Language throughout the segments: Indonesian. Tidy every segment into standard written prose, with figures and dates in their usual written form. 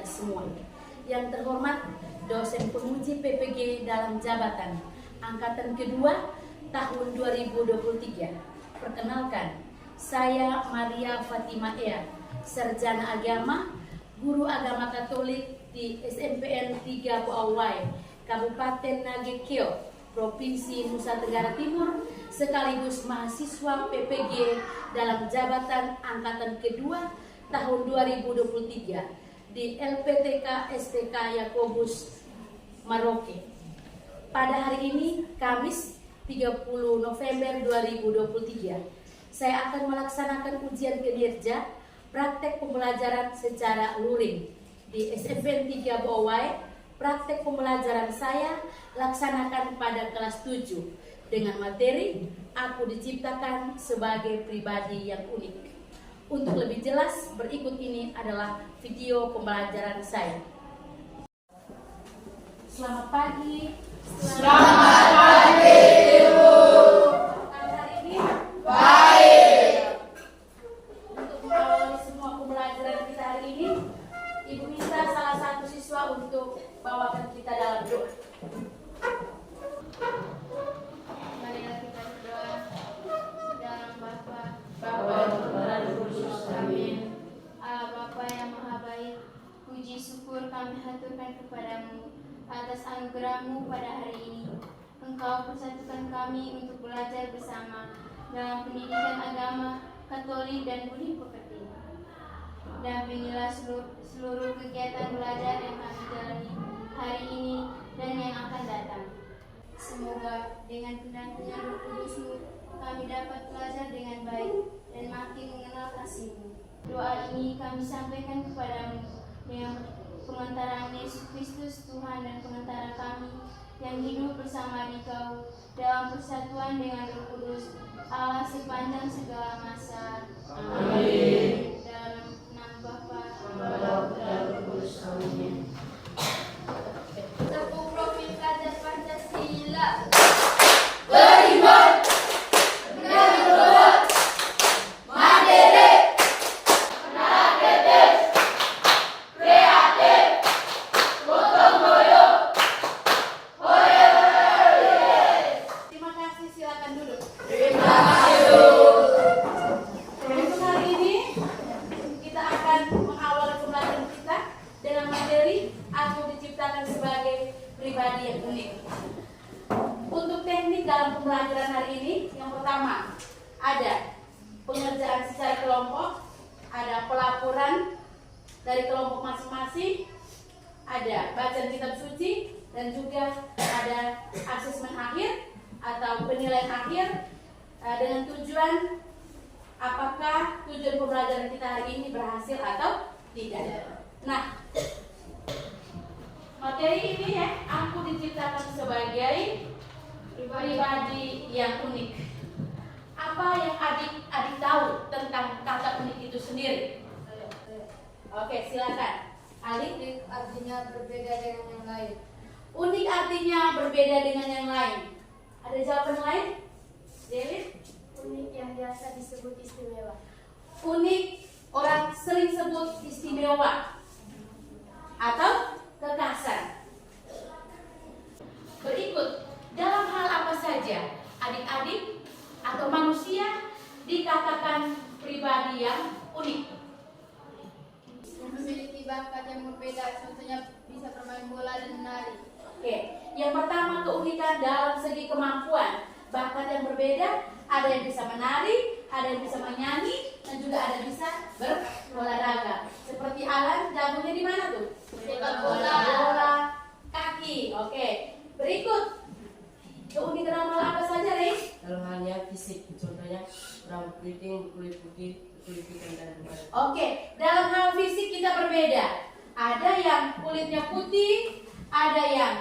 adik-adik semua. Yang terhormat dosen penguji PPG dalam jabatan angkatan kedua tahun 2023. Perkenalkan, saya Maria Fatima Ea, sarjana agama, guru agama Katolik di SMPN 3 Buawai, Kabupaten Nagekeo, Provinsi Nusa Tenggara Timur, sekaligus mahasiswa PPG dalam jabatan angkatan kedua tahun 2023 di LPTK STK Yakobus Maroke. Pada hari ini, Kamis 30 November 2023, saya akan melaksanakan ujian kinerja praktek pembelajaran secara luring di SMPN 3 Buawai. Praktek pembelajaran saya laksanakan pada kelas 7 dengan materi Aku Diciptakan Sebagai Pribadi yang Unik. Untuk lebih jelas, berikut ini adalah video pembelajaran saya. Selamat pagi. Selamat pagi, Ibu. Hari ini Baik. untuk mengawali semua pembelajaran kita hari ini, Ibu minta salah satu siswa untuk bawakan kita dalam doa. Marilah kita berdoa. Dalam Bapa, Putra dan Roh Kudus. Amin. Allah Bapa yang Maha Baik, puji syukur kami haturkan kepadamu atas anugerah-Mu pada hari ini. Engkau persatukan kami untuk belajar bersama dalam pendidikan agama, Katolik dan budi pekerti. Dampingilah seluruh kegiatan belajar yang kami jalani hari ini dan yang akan datang. Semoga dengan pimpinan Roh Kudus-Mu kami dapat belajar dengan baik dan makin mengenal kasih-Mu. Doa ini kami sampaikan kepadamu dengan pengantaran Yesus Kristus, Tuhan dan pengantara kami yang hidup bersama Dikau dalam persatuan dengan Roh Kudus, Allah sepanjang segala masa. Amin. Dalam nama Bapa, Putra dan Roh Kudus. Amin. Tepuk profil kader Pancasila. Beriman dengan berbuat mandiri, kreatif, gotong royong. Terima kasih, silakan duduk. Terima kasih, Bu. Untuk hari ini kita akan mengawali pembelajaran kita dengan materi Aku Diciptakan Sebagai Pribadi yang Unik. Untuk teknik dalam pembelajaran hari ini, yang pertama ada pengerjaan secara kelompok, ada pelaporan dari kelompok masing-masing, ada bacaan kitab suci, dan juga ada asesmen akhir atau penilaian akhir dengan tujuan apakah tujuan pembelajaran kita hari ini berhasil atau tidak. Nah, materi ini ya, Aku Diciptakan Sebagai Pribadi yang Unik. Apa yang adik-adik tahu tentang kata unik itu sendiri? Oke, silakan. Adik. Artinya berbeda dengan yang lain. Unik artinya berbeda dengan yang lain. Ada jawaban lain? David? Unik yang biasa disebut istimewa. Unik orang sering sebut istimewa atau kekhasan. Berikut, dalam hal apa saja adik-adik atau manusia dikatakan pribadi yang unik? Memiliki bakat yang berbeda, contohnya bisa bermain bola dan menari. Oke, yang pertama keunikan dalam segi kemampuan. Bakat yang berbeda, ada yang bisa menari, ada yang bisa menyanyi, dan juga ada yang bisa berolahraga. Seperti Alan, jagonya di mana tuh? Sepak bola. Bola kaki. Oke, berikut. Keunikan dalam hal apa saja, Riz? Dalam halnya fisik, contohnya rambut keriting, kulit putih, kulit hitam dan berat. Oke, dalam hal fisik kita berbeda. Ada yang kulitnya putih, ada yang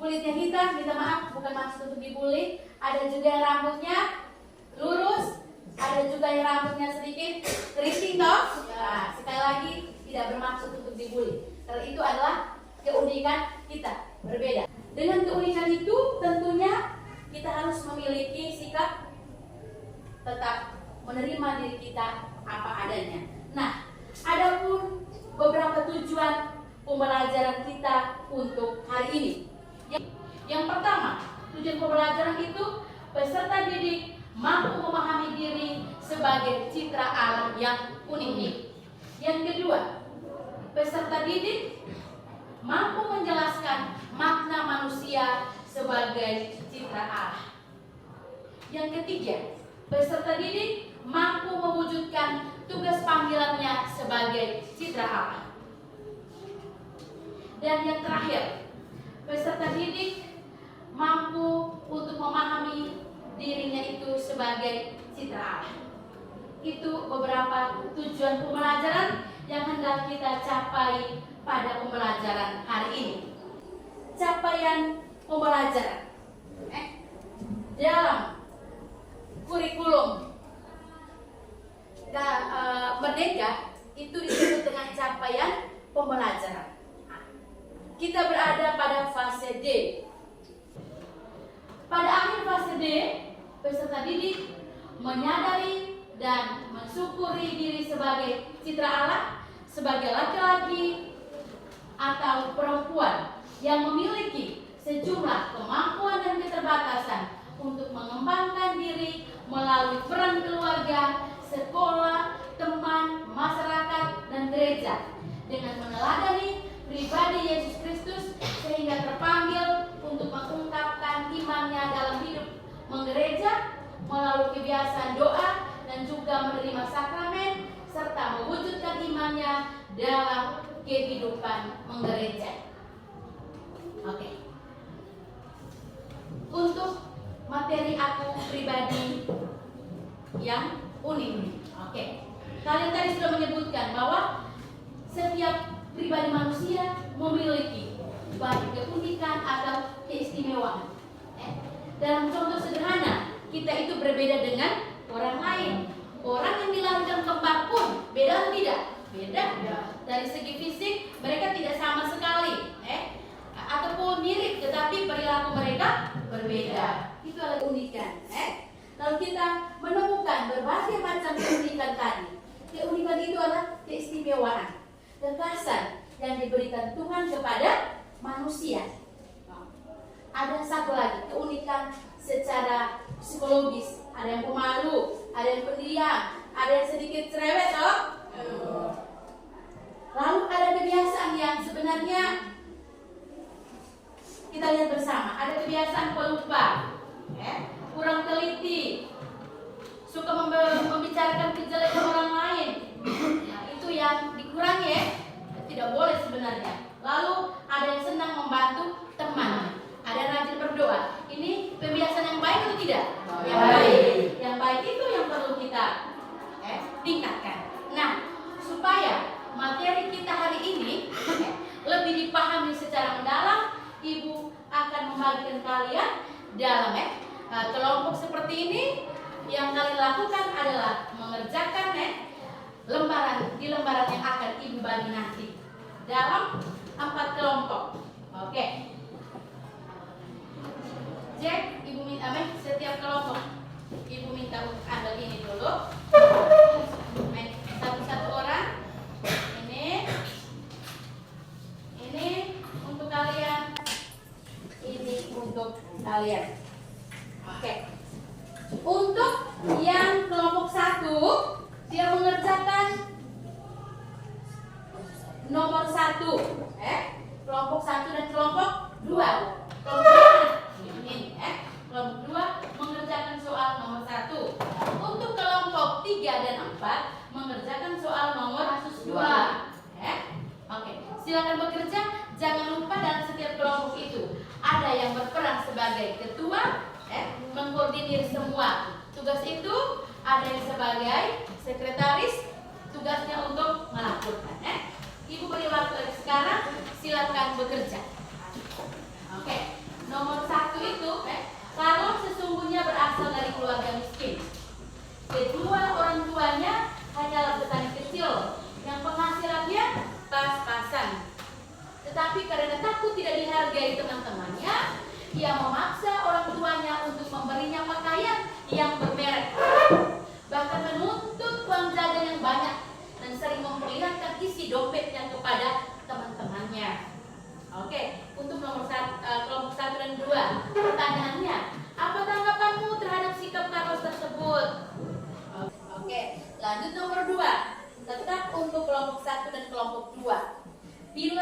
kulitnya hitam, minta maaf, bukan maksud untuk dibully. Ada juga yang rambutnya lurus, ada juga yang rambutnya sedikit keriting toh. Nah, sekali lagi tidak bermaksud untuk dibully. Karena itu adalah keunikan kita, berbeda. Dengan keunikan itu tentunya kita harus memiliki sikap tetap menerima diri kita apa adanya. Nah, adapun beberapa tujuan pembelajaran kita untuk hari ini. Yang pertama, tujuan pembelajaran itu peserta didik mampu memahami diri sebagai citra Allah yang unik. Yang kedua, peserta didik mampu menjelaskan makna manusia sebagai citra Allah. Yang ketiga, peserta didik mampu mewujudkan tugas panggilannya sebagai citra Allah. Dan yang terakhir, peserta didik mampu untuk memahami dirinya itu sebagai citra Allah. Itu beberapa tujuan pembelajaran yang hendak kita capai pada pembelajaran hari ini. Capaian pembelajaran dalam kurikulum Merdeka itu disebut dengan capaian pembelajaran. Kita berada pada fase D. Pada akhir fase D, peserta didik menyadari dan mensyukuri diri sebagai citra Allah, sebagai laki-laki atau perempuan yang memiliki sejumlah kemampuan dan keterbatasan untuk mengembangkan diri melalui peran keluarga, sekolah, teman, masyarakat, dan gereja dengan meneladani pribadi Yesus Kristus sehingga terpanggil untuk mengungkapkan imannya dalam hidup menggereja melalui kebiasaan doa dan juga menerima sakramen serta mewujudkan imannya dalam kehidupan menggereja. Oke. Untuk materi aku pribadi yang unik. Oke. Kalian tadi sudah menyebutkan bahwa setiap pribadi manusia memiliki baik keunikan atau keistimewaan. Dalam contoh sederhana, kita itu berbeda dengan orang lain. Orang yang dilahirkan kembar pun beda atau tidak? Beda. Dari segi fisik mereka tidak sama sekali, ataupun mirip, tetapi perilaku mereka berbeda. Itu adalah keunikan. Lalu kita menemukan berbagai macam keunikan tadi. Keunikan itu adalah keistimewaan, kekhasan yang diberikan Tuhan kepada manusia. Ada satu lagi keunikan secara psikologis. Ada yang pemalu, ada yang pendiam, ada yang sedikit cerewet, Lalu ada kebiasaan yang sebenarnya kita lihat bersama. Ada kebiasaan pelupa, kurang teliti, suka membicarakan kejelekan orang lain. Nah, itu yang dikurangi, tidak boleh sebenarnya. Lalu ada yang senang membantu teman, ada yang rajin berdoa. Ini kebiasaan yang baik atau tidak? Yang baik. Yang baik itu yang perlu kita tingkatkan. Nah, supaya materi kita hari ini lebih dipahami secara mendalam, Ibu akan membagikan kalian dalam kelompok seperti ini. Yang kalian lakukan adalah mengerjakan lembaran yang akan Ibu bagi nanti dalam 4 kelompok. Oke. Jack, Ibu minta setiap kelompok Ibu minta untuk ambil ini dulu. Satu-satu orang. Ini untuk kalian. Ini untuk kalian. Oke. Untuk yang kelompok 1, dia mengerjakan nomor 1. Kelompok 1 dan kelompok 2. Kelompok 2 mengerjakan soal nomor 1. Untuk kelompok 3 dan 4 mengerjakan soal nomor 2. Oke, silakan bekerja. Jangan lupa dalam setiap kelompok itu ada yang berperan sebagai ketua, mengkoordinir semua tugas itu. Ada yang sebagai sekretaris, tugasnya untuk melaporkan. Ibu beri waktu sekarang, silakan bekerja. Oke, nomor 1 itu kalau sesungguhnya berasal dari keluarga miskin. Kedua orang tuanya hanyalah petani kecil yang penghasilannya pas-pasan. Tetapi karena takut tidak dihargai teman-temannya, ia memaksa orang tuanya untuk memberinya pakaian yang bermerek. Bahkan menuntut uang jajan yang banyak dan sering memperlihatkan isi dompetnya kepada teman-temannya.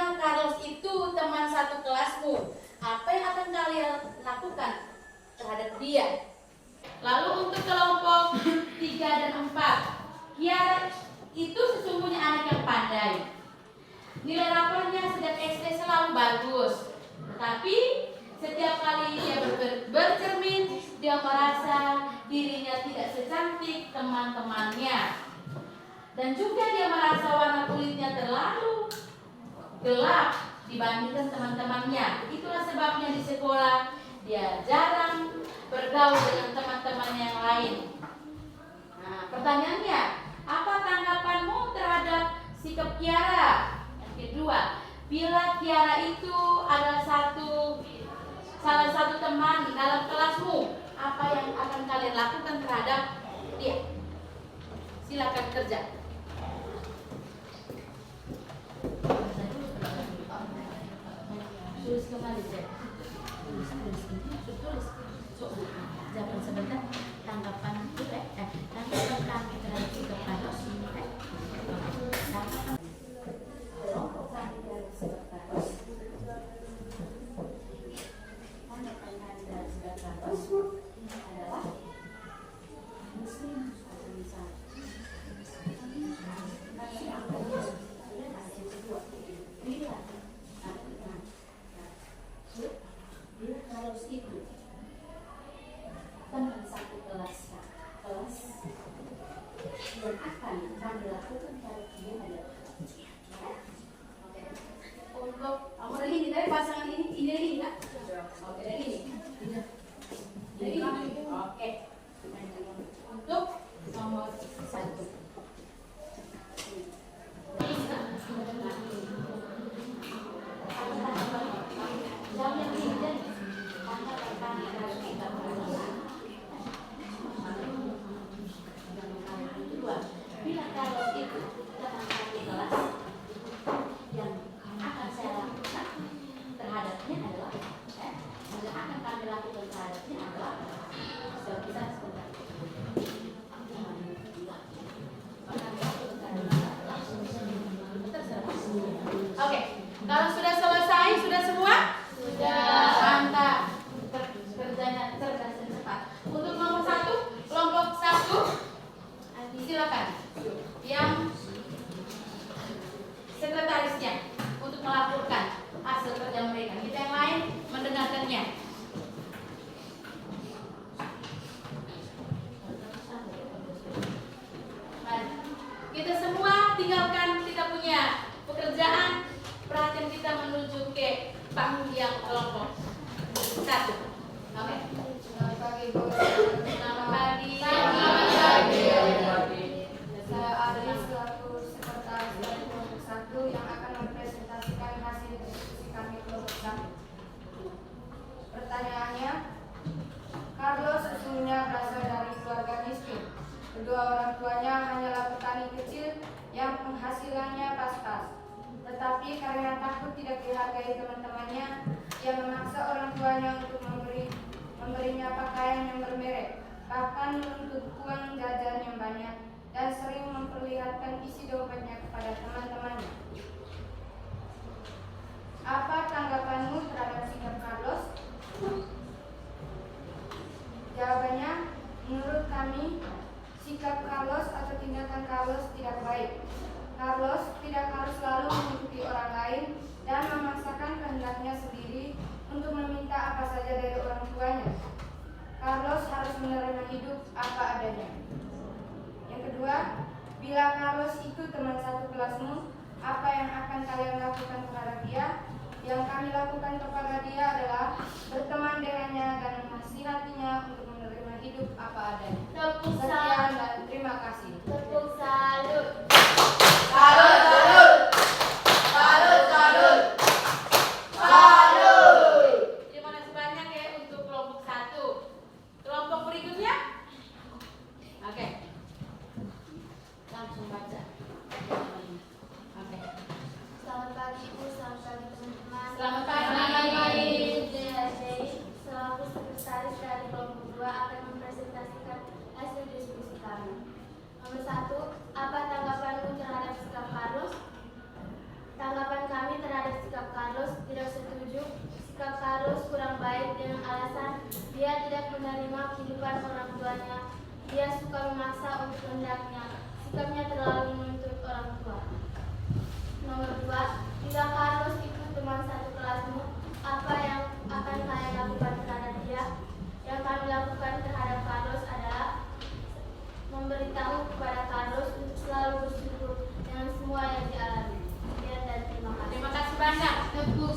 bilang Carlos itu teman satu kelasmu. Apa yang akan kalian lakukan terhadap dia? Lalu untuk kelompok 3 dan 4, Kiara itu sesungguhnya anak yang pandai. Nilai rapornya sejak SD selalu bagus. Tetapi setiap kali dia bercermin, dia merasa dirinya tidak secantik teman-temannya. Dan juga dia merasa warna kulitnya terlalu gelap dibandingkan teman-temannya. Itulah sebabnya di sekolah dia jarang bergaul dengan teman-teman yang lain. Nah, pertanyaannya, apa tanggapanmu terhadap sikap Kiara? Yang kedua, bila Kiara itu adalah salah satu teman dalam kelasmu, apa yang akan kalian lakukan terhadap dia? Silakan kerja. Tulis kembali, Zek. Tulis. Jangan sebentar. Tanggapan kami terhadap sikap Carlos. Tanggapan kelompok kami terhadap sikap Carlos. Tanggapan kami terhadap sikap Carlos adalah Muslim misal. Bila Carlos itu teman satu kelas yang akan kami lakukan pada dia adalah oke. Untuk nomor ini dari pasangan ini enggak? Oke, dari ini. Oke. Untuk nomor 1. Bila Carlos itu teman satu kelas, yang akan saya lakukan terhadapnya adalah yang akan kami lakukan terhadapnya adalah sebentar. Oke, kalau sudah selesai, sudah semua? Sudah. Mantap. Kerjanya cerdas dan cepat. Untuk nomor 1, kelompok 1, silakan. Yang sekretarisnya untuk melaporkan hasil kerja mereka. Kita yang lain mendengarkannya. Mari. Kita semua tinggalkan kita punya pekerjaan. Perhatian kita menuju ke panggung yang kelompok 1. Oke. Selamat pagi, Bu. Selamat pagi. Saya Adri selaku sekretaris dari kelompok 1 yang akan mempresentasikan hasil diskusi kami kelompok 1. Pertanyaannya, Carlos sesungguhnya berasal dari keluarga miskin. Kedua orang tuanya hanyalah petani kecil yang penghasilannya pas-pas. Tetapi karena takut tidak dihargai teman-temannya, ia memaksa orang tuanya untuk memberinya pakaian yang bermerek, bahkan menuntut uang jajan yang banyak, dan sering memperlihatkan isi dompetnya kepada teman-temannya. Apa tanggapanmu terhadap sikap Carlos? Jawabannya, menurut kami, sikap Carlos atau tindakan Carlos tidak baik. Carlos tidak harus selalu mengikuti orang lain dan memaksakan kehendaknya sendiri untuk meminta apa saja dari orang tuanya. Carlos harus menerima hidup apa adanya. Yang kedua, bila Carlos itu teman satu kelasmu, apa yang akan kalian lakukan kepada dia? Yang kami lakukan kepada dia adalah berteman dengannya dan menasihatinya untuk menerima hidup apa adanya. Sekian dan terima kasih. Tepuk salut. Salut, salut. Salut, salut. Salut. Terima kasih banyak ya untuk kelompok 1. Kelompok berikutnya? Oke. Langsung baca. Oke. Selamat pagi, Bu. Selamat pagi, teman-teman. Selamat pagi. Selaku sekretaris dari kelompok 2 akan mempresentasikan hasil diskusi kami. Nomor 1, apa tanggapanmu terhadap sikap Carlos? Tanggapan kami terhadap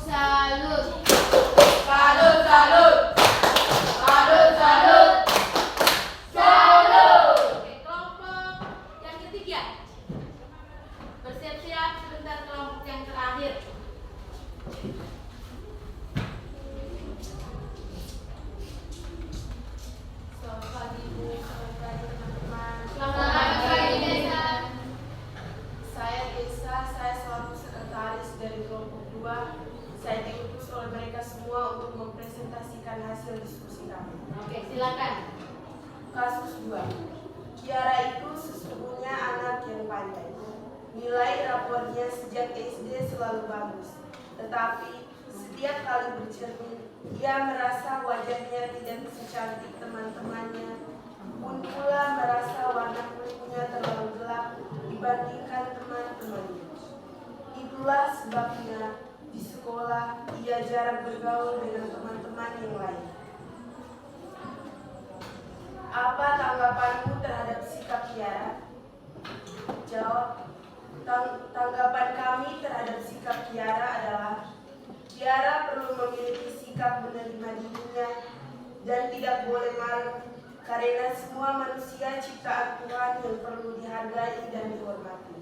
salut. Salut, salut. Salut, salut. Salut. Oke, kelompok yang ketiga. Bersiap-siap sebentar kelompok yang terakhir. Selamat pagi Bu, selamat pagi teman-teman. Selamat pagi, Desa. Saya Desa, saya selaku sekretaris dari kelompok 2. Saya diutus oleh mereka semua untuk mempresentasikan hasil diskusi kami. Oke, silakan. Kasus 2. Kiara itu sesungguhnya anak yang pandai. Nilai rapornya sejak SD selalu bagus. Tetapi setiap kali bercermin, ia merasa wajahnya tidak secantik teman-temannya. Pun pula merasa warna kulitnya terlalu gelap dibandingkan teman-temannya. Itulah sebabnya di sekolah ia jarang bergaul dengan teman-teman yang lain. Apa tanggapanmu terhadap sikap Kiara? Jawab. Tanggapan kami terhadap sikap Kiara adalah Kiara perlu memiliki sikap menerima dirinya dan tidak boleh malu karena semua manusia ciptaan Tuhan yang perlu dihargai dan dihormati.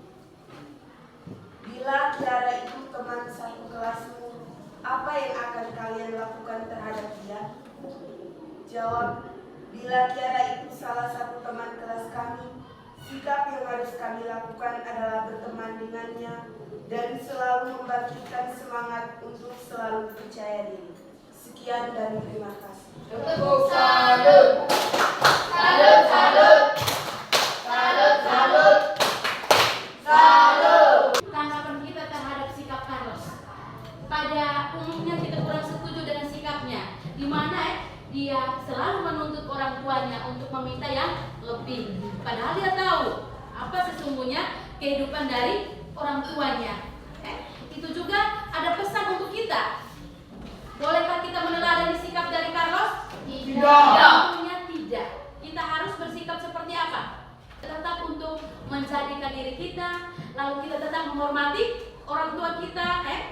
Bila Kiara itu teman satu kelasmu, apa yang akan kalian lakukan terhadap dia? Jawab. Bila Kiara itu salah satu teman kelas kami, sikap yang harus kami lakukan adalah berteman dengannya dan selalu membangkitkan semangat untuk selalu percaya diri. Sekian dan terima kasih. Tepuk salut. Salut, salut. Salut, salut. Salut. Tanggapan kita terhadap sikap Carlos. Pada umumnya kita kurang setuju dengan sikapnya, di mana dia selalu menuntut orang tuanya untuk meminta yang lebih. Padahal dia tahu apa sesungguhnya kehidupan dari orang tuanya. Itu juga ada pesan untuk kita. Bolehkah kita meneladani sikap dari Carlos? Tidak. Tentunya tidak. Kita harus bersikap seperti apa? Tetap untuk menjadikan diri kita, lalu kita tetap menghormati orang tua kita.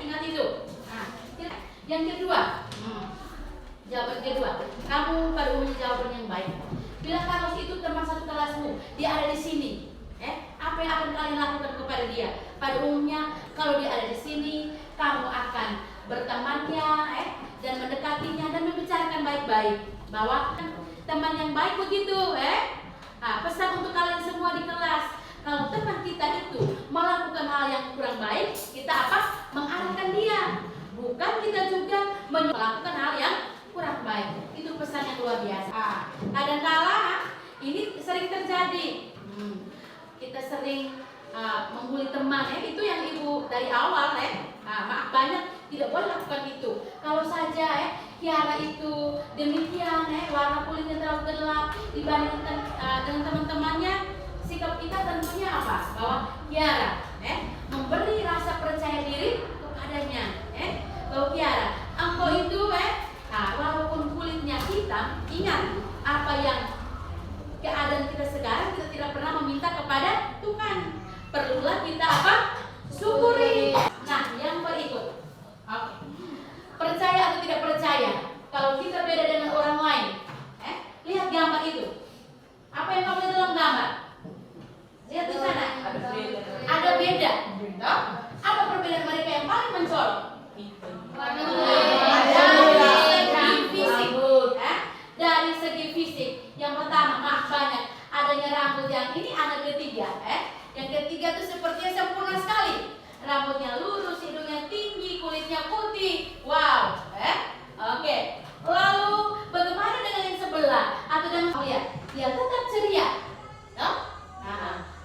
Ingat itu. Nah, yang kedua, jawaban kedua, kamu pada umumnya jawaban yang baik. Bila Carlos itu teman satu kelasmu, dia ada di sini. Apa yang akan kalian lakukan kepada dia? Pada umumnya, kalau dia ada di sini, kamu akan bertemannya, dan mendekatinya dan membicarakan baik-baik. Bahwa teman yang baik begitu, pesan untuk kalian semua di kelas. Kalau teman kita itu melakukan hal yang kurang baik, kita apa? Mengarahkan dia. Bukan kita juga melakukan hal yang kurang baik. Itu pesan yang luar biasa. Kadang-kala ini sering terjadi. Kita sering membuli teman, itu yang ibu dari awal, maaf banyak tidak boleh lakukan itu. Kalau saja Kiara itu demikian, warna kulitnya terlalu gelap dibandingkan dengan teman-temannya, sikap kita tentunya apa? Bahwa Kiara memberi rasa percaya diri kepadanya. Bahwa Kiara, engkau itu walaupun kulitnya hitam, ingat apa yang keadaan kita sekarang, kita tidak pernah meminta kepada Tuhan. Perlulah kita apa? Syukuri. Nah, yang berikut. Oke. Percaya atau tidak percaya? Kalau kita beda dengan orang lain, lihat gambar itu. Apa yang kamu lihat dalam gambar? Lihat di sana. Ada beda. Apa perbedaan mereka yang paling mencolok? Dari segi fisik, yang pertama, maaf banyak, adanya rambut yang ini ada ketiga, yang ketiga itu sepertinya sempurna sekali, rambutnya lurus, hidungnya tinggi, kulitnya putih, wow, oke. Lalu bagaimana dengan yang sebelah atau dengan dia tetap ceria, no?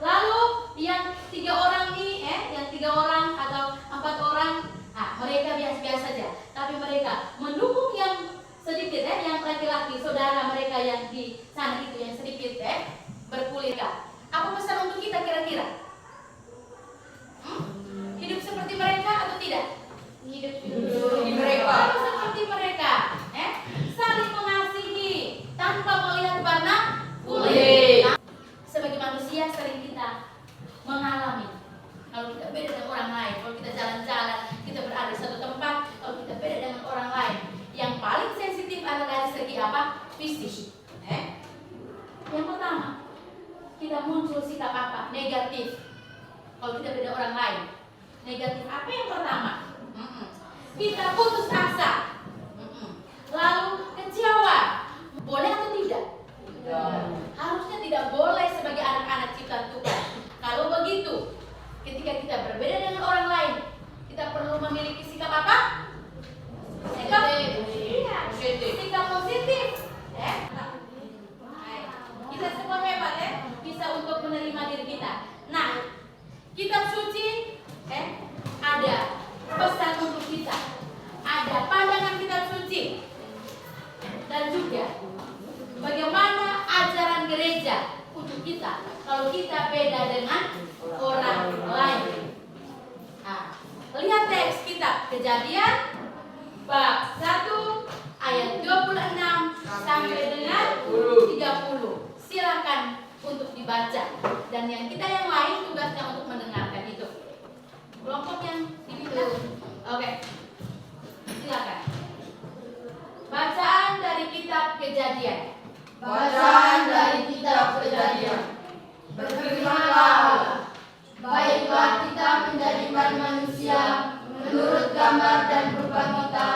Lalu yang 3 orang ini, yang 3 orang atau 4 orang, mereka biasa-biasa saja, tapi mereka mendukung yang sedikit, yang laki-laki, saudara mereka yang di sana itu yang sedikit, berkulit. Apa pesan untuk kita kira-kira? Hidup seperti mereka atau tidak? Hidup mereka. Harus seperti mereka, saling mengasihi tanpa melihat warna kulit. Sebagai manusia sering kita mengalami, kalau kita beda dengan orang lain, kalau kita jalan-jalan, kita berada di satu tempat, kalau orang lain. Negatif apa yang pertama? Kita putus asa. Lalu kecewa. Boleh atau tidak? Harusnya tidak boleh sebagai anak-anak ciptaan Tuhan. Kalau begitu, ketika kita berbeda dengan orang lain, kita perlu memiliki sikap apa? Sikap positif. Kita semua hebat ya, bisa untuk menerima diri kita. Nah, kitab suci ada pesan untuk kita, ada pandangan kitab suci, dan juga bagaimana ajaran gereja untuk kita kalau kita beda dengan orang lain. Nah, lihat teks kitab Kejadian bab 1 ayat 26 sampai dengan 30. Silakan untuk dibaca, dan yang kita yang lain tugasnya untuk mendengarkan itu. Kelompok yang diminta, oke, silakan. Bacaan dari kitab Kejadian. Bacaan dari kitab Kejadian. Berfirmanlah, baiklah kita menjadikan manusia menurut gambar dan rupa kita,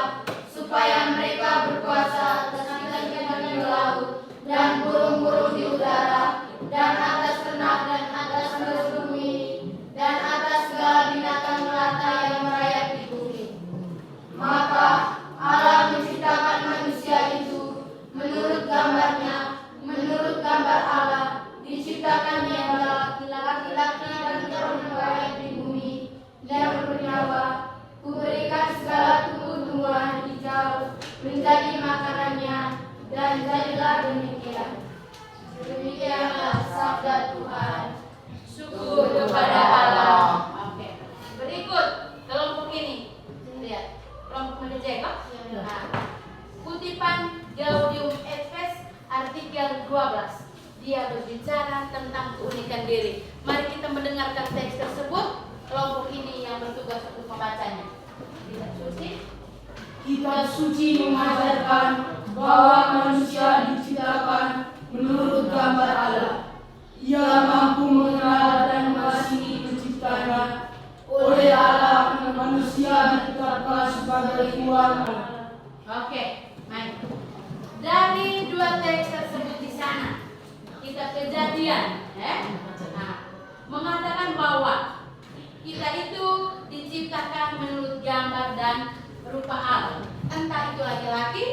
supaya mereka berkuasa atas ikan-ikan di laut dan burung-burung di udara, dan atas ternak dan atas seluruh bumi, dan atas segala binatang melata yang merayap di bumi. Maka Allah menciptakan manusia itu menurut gambarnya, menurut gambar Allah diciptakannya laki-laki dan perempuan merayap di bumi dan bernyawa. Kuberikan segala tumbuh-tumbuhan hijau menjadi makanannya, dan jadilah demikian. Demikianlah sabda Tuhan. Syukur kepada Allah. Oke. Berikut kelompok ini. Lihat, kelompok manajer. Nah, kutipan Gaudium et Spes artikel 12. Dia berbicara tentang keunikan diri. Mari kita mendengarkan teks tersebut. Kelompok ini yang bertugas untuk membacanya. Kitab suci. Kitab suci mengajarkan bahwa manusia diciptakan menurut gambar Allah. Ia mampu mengenal dan mengasihi penciptanya. Oleh Allah, manusia ditetapkan sebagai tuan. Oke, baik. Dari dua teks tersebut di sana, kitab Kejadian, mengatakan bahwa kita itu diciptakan menurut gambar dan rupa Allah. Entah itu laki-laki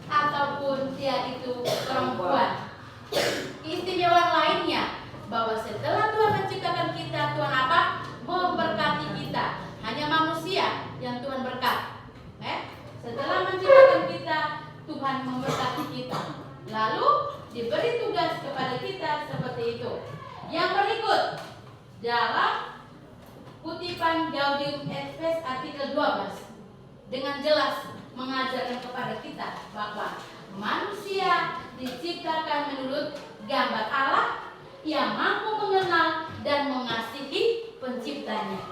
ataupun dia itu perempuan. Istimewa lainnya bahwa setelah Tuhan menciptakan kita, Tuhan apa? Memberkati kita. Hanya manusia yang Tuhan berkati. Setelah menciptakan kita, Tuhan memberkati kita. Lalu diberi tugas kepada kita seperti itu. Yang berikut dalam kutipan Gaudium et Spes artikel 12 dengan jelas mengajarkan kepada kita bahwa manusia diciptakan menurut gambar Allah. Ia mampu mengenal dan mengasihi penciptanya.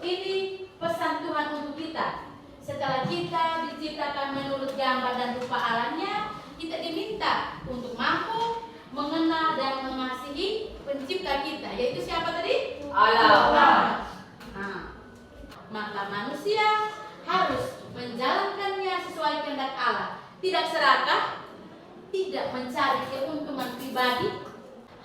Ini pesan Tuhan untuk kita. Setelah kita diciptakan menurut gambar dan rupa Allahnya, kita diminta untuk mampu mengenal dan mengasihi pencipta kita, yaitu siapa tadi? Allah. Nah, maka manusia harus menjalankannya sesuai kehendak Allah. Tidak serakah, tidak mencari keuntungan pribadi,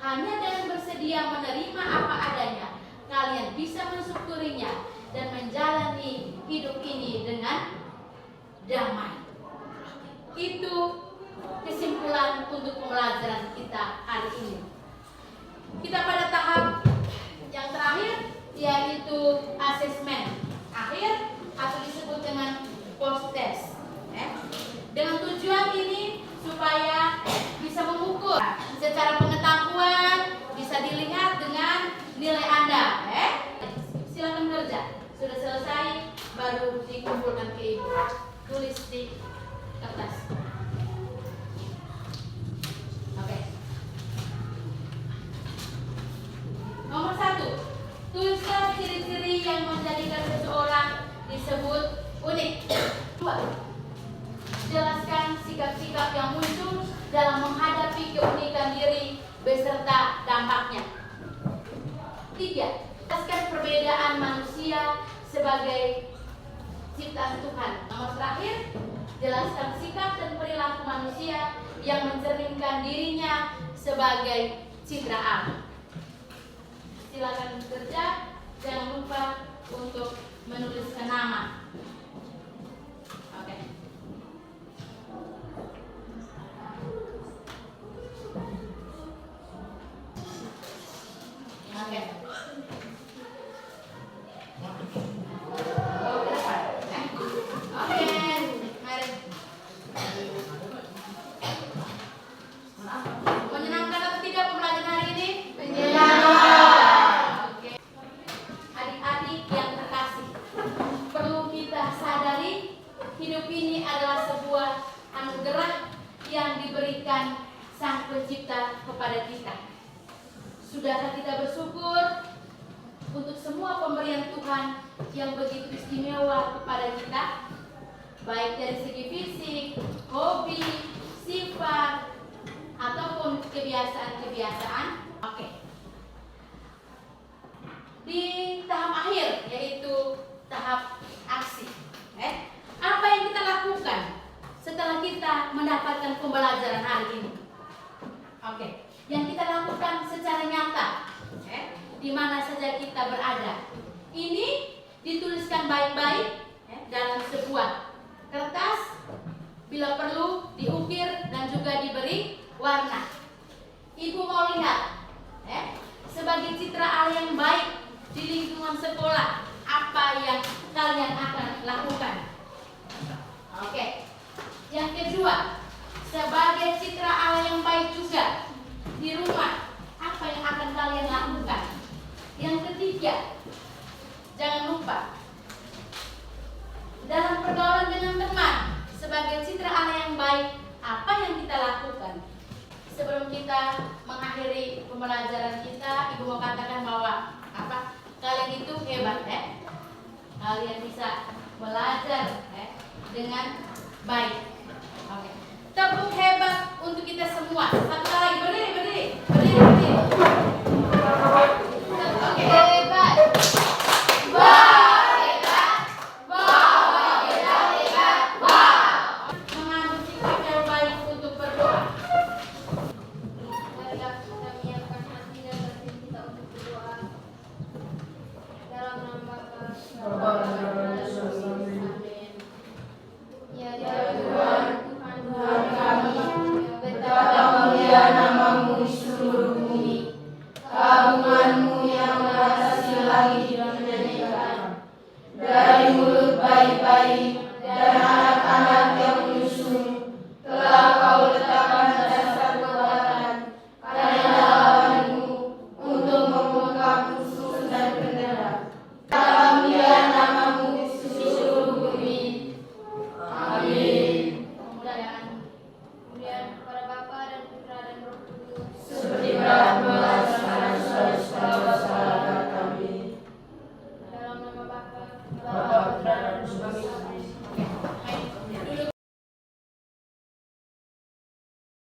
hanya dengan bersedia menerima apa adanya, kalian bisa mensyukurinya dan menjalani hidup ini dengan damai. Itu kesimpulan untuk pembelajaran kita hari ini. Kita pada tahap yang terakhir, yaitu asesmen akhir atau disebut dengan post test. Dengan tujuan ini supaya bisa mengukur secara pengetahuan, bisa dilihat dengan nilai Anda. Silakan kerja. Sudah selesai baru dikumpulkan ke ibu. Tulis di kertas. Oke. Nomor 1, tuliskan ciri-ciri yang menjadikan seseorang disebut unik. 2, jelaskan sikap-sikap yang muncul dalam menghadapi keunikan diri beserta dampaknya. 3, Jelaskan perbedaan manusia sebagai ciptaan Tuhan. Nomor terakhir, jelaskan sikap dan perilaku manusia yang mencerminkan dirinya sebagai citra Allah. Silakan bekerja, jangan lupa untuk menuliskan nama. Oke. Oke. Oh, ke depan. Oke, mari. Menyenangkan atau tidak pembelajaran hari ini? Menyenangkan. Oke. Adik-adik yang terkasih, perlu kita sadari hidup ini adalah sebuah anugerah yang diberikan Sang Pencipta kepada kita. Sudahkah kita bersyukur untuk semua pemberian Tuhan yang begitu istimewa kepada kita, baik dari segi fisik, hobi, sifat, ataupun kebiasaan-kebiasaan? Oke. Di tahap akhir, yaitu tahap aksi. Apa yang kita lakukan setelah kita mendapatkan pembelajaran hari ini? Oke. Yang kita lakukan secara nyata, di mana saja kita berada. Ini dituliskan baik-baik dalam sebuah kertas, bila perlu diukir dan juga diberi warna. Ibu mau lihat, sebagai citra Allah yang baik di lingkungan sekolah, apa yang kalian akan lakukan? Oke. Yang kedua, sebagai citra Allah yang baik juga di rumah, apa yang akan kalian lakukan? Yang ketiga, jangan lupa dalam pergaulan dengan teman, sebagai citra Allah yang baik, apa yang kita lakukan? Sebelum kita mengakhiri pembelajaran kita, Ibu mau katakan bahwa kalian itu hebat, kalian bisa belajar dengan baik. Oke. Tepuk hebat untuk kita semua. Satu kali lagi, berdiri. Oke. Hebat. Wah, hebat. Wah, hebat. Wah. Mengambil sikap yang baik untuk berdoa. Marilah kita menyiapkan hati dan batin kita untuk berdoa. Dalam nama Bapa dan Amin. Ya Tuhan, Tuhan kami, betapa mulia nama-Mu di seluruh bumi. Keagungan-Mu yang mengatasi langit dan menyanyikan. Dari mulut bayi-bayi dan